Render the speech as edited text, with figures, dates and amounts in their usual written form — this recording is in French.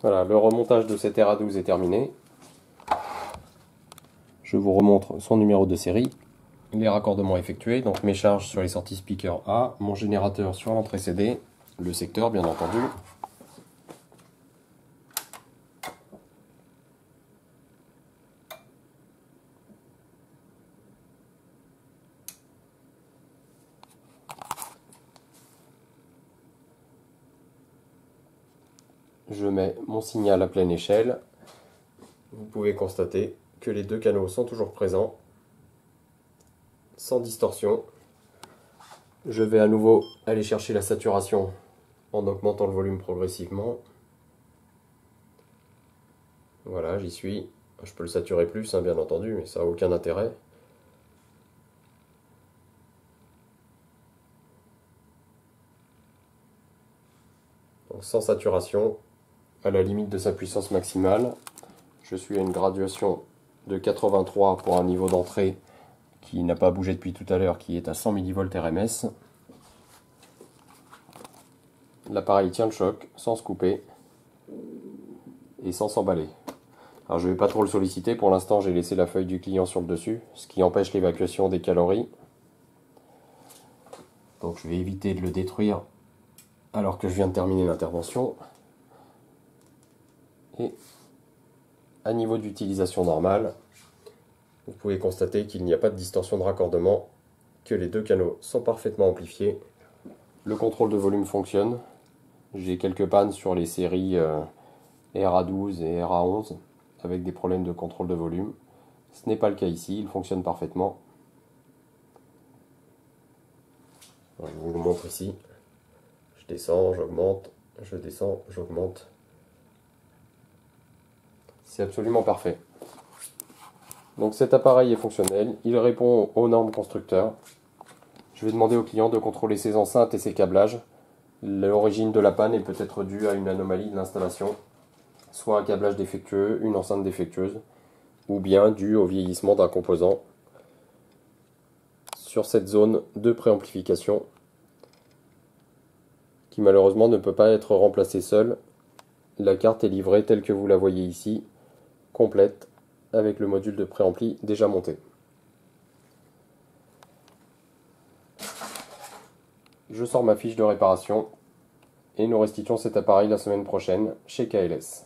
Voilà, le remontage de cet RA12 est terminé. Je vous remontre son numéro de série, les raccordements effectués, donc mes charges sur les sorties speaker A, mon générateur sur l'entrée CD, le secteur bien entendu. Je mets mon signal à pleine échelle. Vous pouvez constater que les deux canaux sont toujours présents, sans distorsion. Je vais à nouveau aller chercher la saturation en augmentant le volume progressivement. Voilà, j'y suis. Je peux le saturer plus, hein, bien entendu, mais ça n'a aucun intérêt. Donc, sans saturation, à la limite de sa puissance maximale. Je suis à une graduation de 83 pour un niveau d'entrée qui n'a pas bougé depuis tout à l'heure, qui est à 100 mV RMS. L'appareil tient le choc sans se couper et sans s'emballer. Alors je ne vais pas trop le solliciter, pour l'instant j'ai laissé la feuille du client sur le dessus, ce qui empêche l'évacuation des calories. Donc je vais éviter de le détruire alors que je viens de terminer l'intervention. Et à niveau d'utilisation normale, vous pouvez constater qu'il n'y a pas de distorsion de raccordement, que les deux canaux sont parfaitement amplifiés. Le contrôle de volume fonctionne. J'ai quelques pannes sur les séries RA12 et RA11 avec des problèmes de contrôle de volume. Ce n'est pas le cas ici, il fonctionne parfaitement. Je vous le montre ici. Je descends, j'augmente, je descends, j'augmente. C'est absolument parfait. Donc cet appareil est fonctionnel, il répond aux normes constructeurs. Je vais demander au client de contrôler ses enceintes et ses câblages. L'origine de la panne est peut-être due à une anomalie de l'installation, soit un câblage défectueux, une enceinte défectueuse, ou bien dû au vieillissement d'un composant. Sur cette zone de préamplification, qui malheureusement ne peut pas être remplacée seule, la carte est livrée telle que vous la voyez ici, complète, avec le module de préampli déjà monté. Je sors ma fiche de réparation et nous restituons cet appareil la semaine prochaine chez KLS.